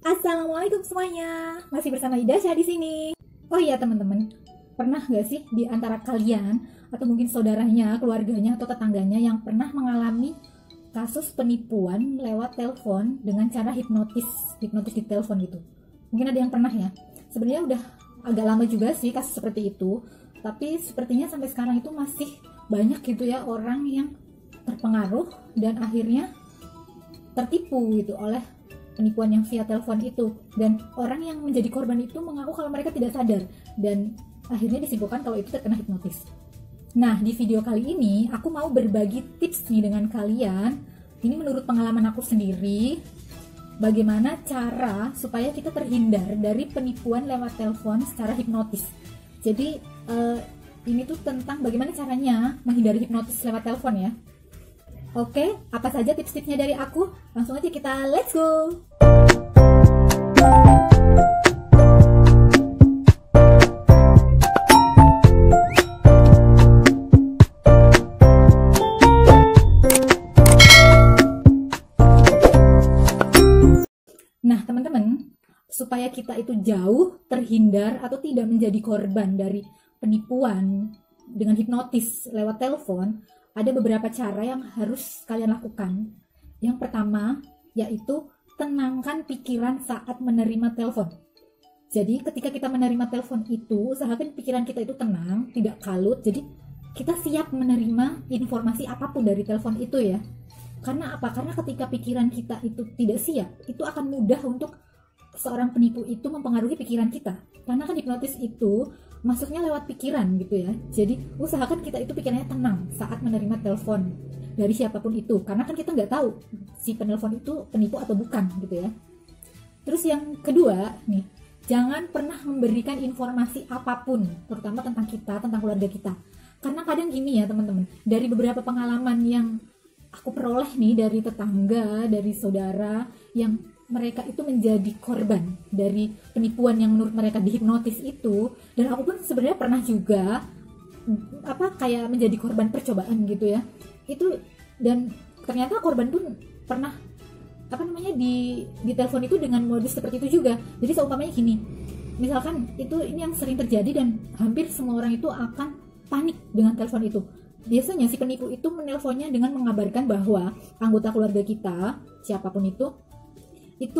Assalamualaikum semuanya, masih bersama Idasya di sini. Oh iya teman-teman, pernah nggak sih di antara kalian atau mungkin saudaranya, keluarganya atau tetangganya yang pernah mengalami kasus penipuan lewat telepon dengan cara hipnotis di telepon gitu? Mungkin ada yang pernah ya. Sebenarnya udah agak lama juga sih kasus seperti itu, tapi sepertinya sampai sekarang itu masih banyak gitu ya orang yang terpengaruh dan akhirnya tertipu gitu oleh penipuan yang via telepon itu, dan orang yang menjadi korban itu mengaku kalau mereka tidak sadar dan akhirnya disimpulkan kalau itu terkena hipnotis. Nah, di video kali ini aku mau berbagi tips nih dengan kalian. Ini menurut pengalaman aku sendiri, bagaimana cara supaya kita terhindar dari penipuan lewat telepon secara hipnotis. Jadi ini tuh tentang bagaimana caranya menghindari hipnotis lewat telepon ya. Oke, apa saja tips-tipsnya dari aku? Langsung aja kita let's go! Nah, teman-teman, supaya kita itu jauh terhindar atau tidak menjadi korban dari penipuan dengan hipnotis lewat telepon, ada beberapa cara yang harus kalian lakukan. Yang pertama, yaitu tenangkan pikiran saat menerima telepon. Jadi ketika kita menerima telepon itu, usahakan pikiran kita itu tenang, tidak kalut. Jadi kita siap menerima informasi apapun dari telepon itu ya. Karena apa? Karena ketika pikiran kita itu tidak siap, itu akan mudah untuk seorang penipu itu mempengaruhi pikiran kita. Karena kan hipnotis itu masuknya lewat pikiran gitu ya. Jadi usahakan kita itu pikirannya tenang saat menerima telepon dari siapapun itu. Karena kan kita nggak tahu si penelpon itu penipu atau bukan gitu ya. Terus yang kedua nih, jangan pernah memberikan informasi apapun, terutama tentang kita, tentang keluarga kita. Karena kadang gini ya teman-teman, dari beberapa pengalaman yang aku peroleh nih dari tetangga, dari saudara yang mereka itu menjadi korban dari penipuan yang menurut mereka dihipnotis itu, dan aku pun sebenarnya pernah juga kayak menjadi korban percobaan gitu ya. Itu dan ternyata korban pun pernah di telepon itu dengan modus seperti itu juga. Jadi seumpamanya gini, misalkan ini yang sering terjadi dan hampir semua orang itu akan panik dengan telepon itu. Biasanya si penipu itu menelponnya dengan mengabarkan bahwa anggota keluarga kita, siapapun itu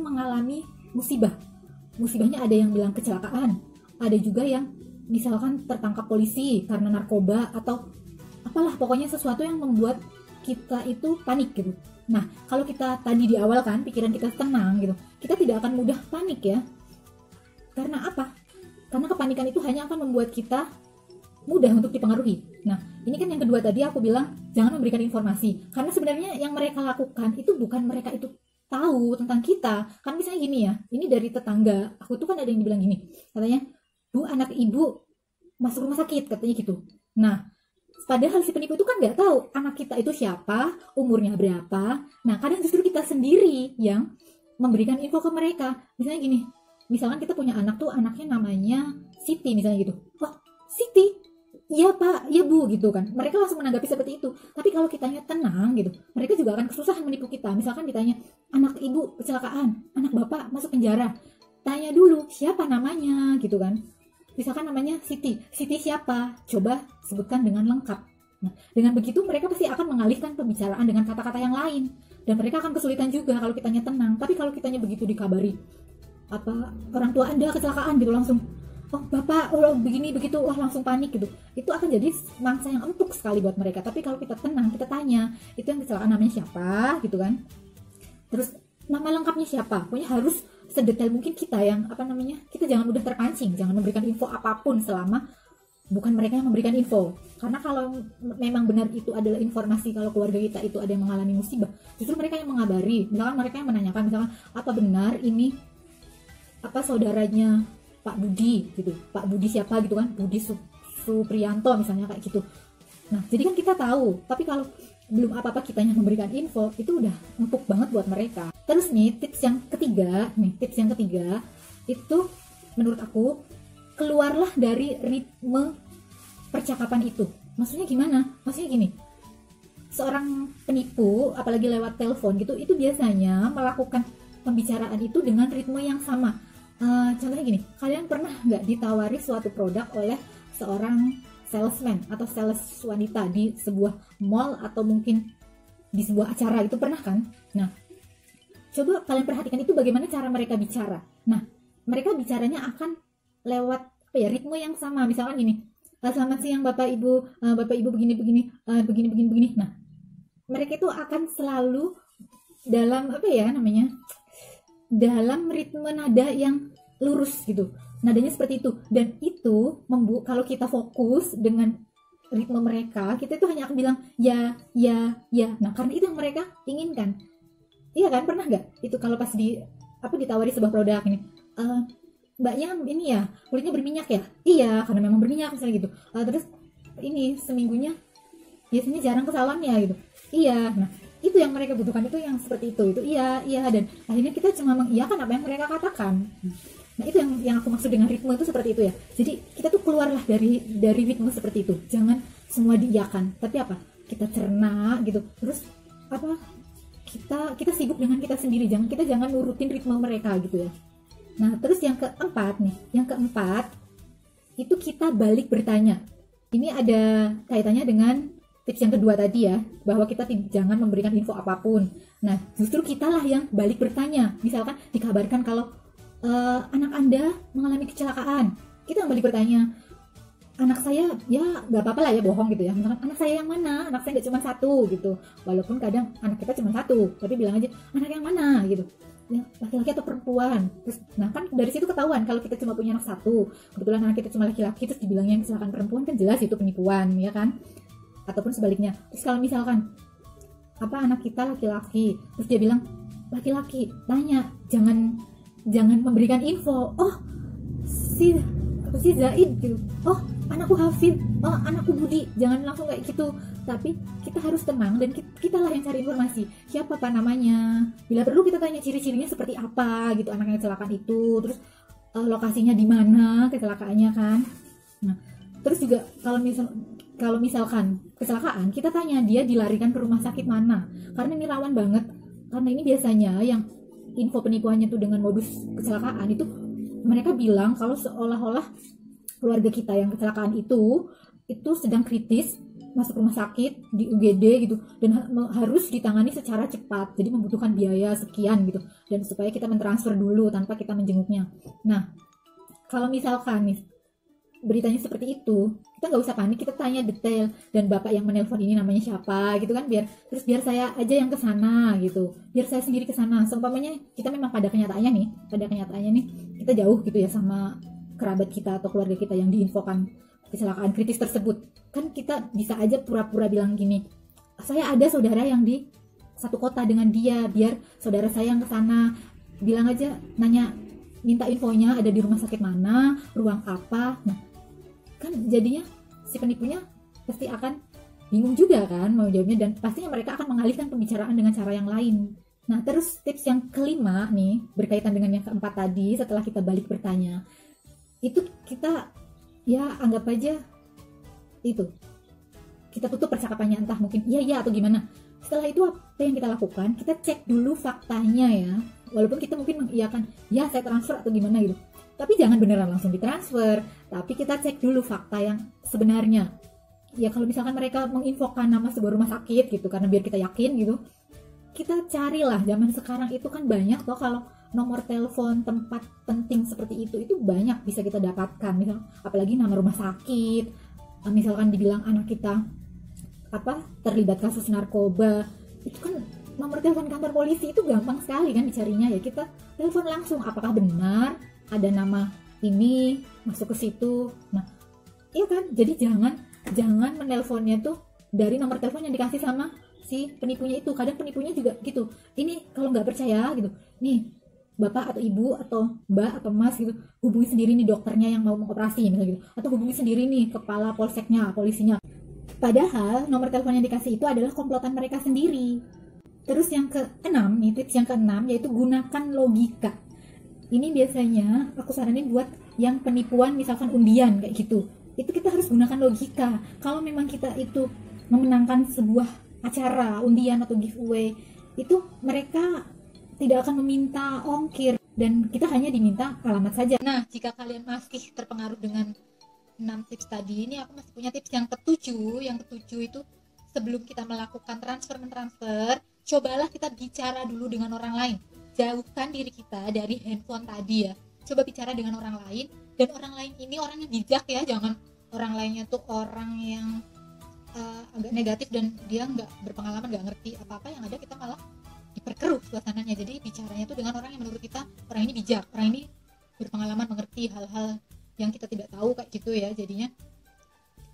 mengalami musibah. Musibahnya ada yang bilang kecelakaan, ada juga yang misalkan tertangkap polisi karena narkoba atau apalah, pokoknya sesuatu yang membuat kita itu panik gitu. Nah, kalau kita tadi di awal kan pikiran kita tenang gitu, kita tidak akan mudah panik ya. Karena apa? Karena kepanikan itu hanya akan membuat kita mudah untuk dipengaruhi. Nah, ini kan yang kedua tadi aku bilang jangan memberikan informasi. Karena sebenarnya yang mereka lakukan itu bukan mereka itu tahu tentang kita. Kan misalnya gini ya, ini dari tetangga aku tuh kan ada yang dibilang gini, katanya, "Bu, anak ibu masuk rumah sakit," katanya gitu. Nah, padahal si penipu itu kan nggak tahu anak kita itu siapa, umurnya berapa. Nah, kadang justru kita sendiri yang memberikan info ke mereka. Misalnya gini, misalkan kita punya anak tuh, anaknya namanya Siti misalnya gitu. "Wah, Siti? Iya Pak, iya Bu," gitu kan. Mereka langsung menanggapi seperti itu. Tapi kalau kitanya tenang gitu, mereka juga akan kesusahan menipu kita. Misalkan ditanya, "Anak ibu kecelakaan, anak bapak masuk penjara." Tanya dulu, siapa namanya gitu kan. Misalkan namanya Siti. Siti siapa? Coba sebutkan dengan lengkap. Nah, dengan begitu mereka pasti akan mengalihkan pembicaraan dengan kata-kata yang lain. Dan mereka akan kesulitan juga kalau kitanya tenang. Tapi kalau kitanya begitu dikabari, orang tua Anda kecelakaan gitu, langsung, "Oh bapak, oh begini begitu," wah langsung panik gitu. Itu akan jadi mangsa yang empuk sekali buat mereka. Tapi kalau kita tenang, kita tanya, itu yang kecelakaan namanya siapa gitu kan. Terus nama lengkapnya siapa. Pokoknya harus sedetail mungkin kita yang kita jangan mudah terpancing, jangan memberikan info apapun selama bukan mereka yang memberikan info. Karena kalau memang benar itu adalah informasi kalau keluarga kita itu ada yang mengalami musibah, justru mereka yang mengabari. Misalkan mereka yang menanyakan, misalkan, "Apa benar ini saudaranya Pak Budi gitu, Pak Budi siapa gitu kan, Budi Supriyanto misalnya kayak gitu." Nah, jadi kan kita tahu. Tapi kalau belum apa-apa kitanya memberikan info, itu udah empuk banget buat mereka. Terus nih, tips yang ketiga itu menurut aku, keluarlah dari ritme percakapan itu. Maksudnya gimana? Maksudnya gini, seorang penipu apalagi lewat telepon gitu, itu biasanya melakukan pembicaraan itu dengan ritme yang sama. Contohnya gini, kalian pernah nggak ditawari suatu produk oleh seorang salesman atau sales wanita di sebuah mall atau mungkin di sebuah acara, itu pernah kan? Nah, coba kalian perhatikan itu bagaimana cara mereka bicara. Nah, mereka bicaranya akan lewat ritme yang sama. Misalkan gini, selamat siang Bapak Ibu begini. Nah, mereka itu akan selalu dalam dalam ritme nada yang lurus gitu. Nadanya seperti itu. Dan itu kalau kita fokus dengan ritme mereka, kita itu hanya akan bilang ya. Nah, karena itu yang mereka inginkan. Iya kan? Pernah nggak? Itu kalau pas ditawari sebuah produk ini, Mbaknya ini ya, kulitnya berminyak ya? Iya, karena memang berminyak misalnya gitu. Terus ini seminggunya biasanya jarang ke salon ya gitu. Iya. Nah, itu yang mereka butuhkan, itu yang seperti itu iya, dan akhirnya kita cuma mengiyakan apa yang mereka katakan. Nah, itu yang aku maksud dengan ritme itu seperti itu ya. Jadi kita tuh keluarlah dari ritme seperti itu. Jangan semua diiyakan, tapi kita cerna gitu. Terus kita sibuk dengan kita sendiri, jangan nurutin ritme mereka gitu ya. Nah, terus yang keempat itu kita balik bertanya. Ini ada kaitannya dengan tips yang kedua tadi ya, bahwa kita jangan memberikan info apapun. Nah, justru kitalah yang balik bertanya. Misalkan dikabarkan kalau anak Anda mengalami kecelakaan, kita yang balik bertanya, anak saya ya nggak apa-apa lah ya bohong gitu ya. Misalkan anak saya yang mana? Anak saya nggak cuma satu gitu. Walaupun kadang anak kita cuma satu, tapi bilang aja anak yang mana gitu. Ya, laki-laki atau perempuan. Terus, nah kan dari situ ketahuan kalau kita cuma punya anak satu, kebetulan anak kita cuma laki-laki, terus dibilangnya yang kecelakaan perempuan, kan jelas itu penipuan ya kan. Ataupun sebaliknya. Terus kalau misalkan anak kita laki-laki, terus dia bilang laki-laki, tanya, jangan memberikan info. Oh, si Zaid gitu. Oh, anakku Hafid. Oh, anakku Budi. Jangan langsung kayak gitu. Tapi kita harus tenang dan kita lah yang cari informasi. Siapa namanya? Bila perlu kita tanya ciri-cirinya seperti apa gitu anak yang kecelakaan itu. Terus lokasinya di mana kecelakaannya kan. Nah, terus juga kalau misalkan kecelakaan, kita tanya dia dilarikan ke rumah sakit mana. Karena ini rawan banget. Karena ini biasanya yang info penipuannya tuh dengan modus kecelakaan itu, mereka bilang kalau seolah-olah keluarga kita yang kecelakaan itu sedang kritis, masuk rumah sakit di UGD gitu, dan harus ditangani secara cepat, jadi membutuhkan biaya sekian gitu, dan supaya kita mentransfer dulu tanpa kita menjenguknya. Nah, kalau misalkan nih beritanya seperti itu, kita nggak usah panik, kita tanya detail, dan bapak yang menelpon ini namanya siapa gitu kan, biar saya aja yang kesana gitu, biar saya sendiri kesana. Seumpamanya kita memang pada kenyataannya nih kita jauh gitu ya sama kerabat kita atau keluarga kita yang diinfokan kecelakaan kritis tersebut, kan kita bisa aja pura-pura bilang gini, saya ada saudara yang di satu kota dengan dia, biar saudara saya yang kesana. Bilang aja, minta infonya ada di rumah sakit mana, ruang apa. Nah, kan jadinya si penipunya pasti akan bingung juga kan mau jawabnya, dan pastinya mereka akan mengalihkan pembicaraan dengan cara yang lain. Nah, terus tips yang kelima nih berkaitan dengan yang keempat tadi, setelah kita balik bertanya, itu kita ya anggap aja itu kita tutup percakapannya, entah mungkin iya atau gimana. Setelah itu apa yang kita lakukan, kita cek dulu faktanya ya, walaupun kita mungkin mengiyakan ya saya transfer atau gimana gitu, tapi jangan beneran langsung ditransfer, tapi kita cek dulu fakta yang sebenarnya ya. Kalau misalkan mereka menginfokan nama sebuah rumah sakit gitu, karena biar kita yakin gitu, kita carilah. Zaman sekarang itu kan banyak toh, kalau nomor telepon tempat penting seperti itu banyak bisa kita dapatkan. Misal apalagi nama rumah sakit, misalkan dibilang anak kita terlibat kasus narkoba, itu kan nomor telepon kantor polisi, itu gampang sekali kan dicarinya ya. Kita telepon langsung, apakah benar ada nama ini masuk ke situ. Nah, iya kan, jadi jangan menelponnya tuh dari nomor telepon yang dikasih sama si penipunya itu. Kadang penipunya juga gitu, ini kalau nggak percaya gitu, nih bapak atau ibu atau mbak atau mas gitu, hubungi sendiri nih dokternya yang mau mengoperasi misalnya gitu, atau hubungi sendiri nih kepala polseknya, polisinya. Padahal nomor telepon yang dikasih itu adalah komplotan mereka sendiri. Terus yang keenam nih, tips yang keenam yaitu gunakan logika. Ini biasanya aku saranin buat yang penipuan misalkan undian kayak gitu, itu kita harus gunakan logika. Kalau memang kita itu memenangkan sebuah acara undian atau giveaway, itu mereka tidak akan meminta ongkir dan kita hanya diminta alamat saja. Nah, jika kalian masih terpengaruh dengan 6 tips tadi, ini aku masih punya tips yang ketujuh. Yang ketujuh itu sebelum kita melakukan transfer, cobalah kita bicara dulu dengan orang lain. Jauhkan diri kita dari handphone tadi ya. Coba bicara dengan orang lain, dan orang lain ini orang yang bijak ya, jangan orang lainnya tuh orang yang agak negatif dan dia nggak berpengalaman, nggak ngerti apa-apa, yang ada kita malah diperkeruh suasananya. Jadi bicaranya tuh dengan orang yang menurut kita orang ini bijak, orang ini berpengalaman, mengerti hal-hal yang kita tidak tahu kayak gitu ya. Jadinya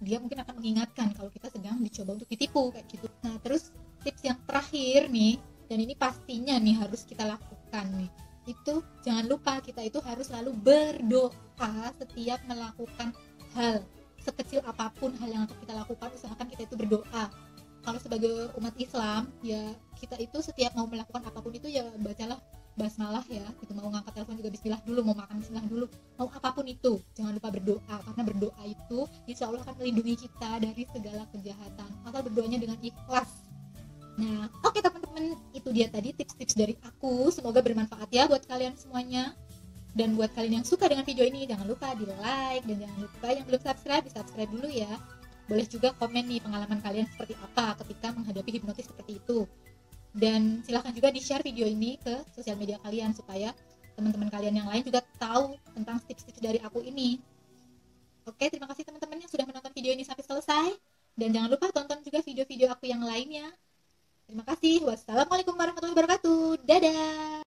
dia mungkin akan mengingatkan kalau kita sedang dicoba untuk ditipu kayak gitu. Nah, terus tips yang terakhir nih, dan ini pastinya nih harus kita lakukan nih, itu jangan lupa kita itu harus selalu berdoa setiap melakukan hal. Sekecil apapun hal yang akan kita lakukan, usahakan kita itu berdoa. Kalau sebagai umat Islam ya, kita itu setiap mau melakukan apapun itu ya bacalah basmalah ya, gitu. Mau ngangkat telepon juga bismillah dulu, mau makan bismillah dulu, mau apapun itu jangan lupa berdoa, karena berdoa itu insya Allah akan melindungi kita dari segala kejahatan asal berdoanya dengan ikhlas. Nah, oke teman-teman, itu dia tadi tips-tips dari aku, semoga bermanfaat ya buat kalian semuanya. Dan buat kalian yang suka dengan video ini, jangan lupa di like, dan jangan lupa yang belum subscribe, di subscribe dulu ya. Boleh juga komen nih pengalaman kalian seperti apa ketika menghadapi hipnotis seperti itu. Dan silahkan juga di share video ini ke sosial media kalian supaya teman-teman kalian yang lain juga tahu tentang tips-tips dari aku ini. Oke, terima kasih teman-teman yang sudah menonton video ini sampai selesai. Dan jangan lupa tonton juga video-video aku yang lainnya. Terima kasih. Wassalamualaikum warahmatullahi wabarakatuh. Dadah.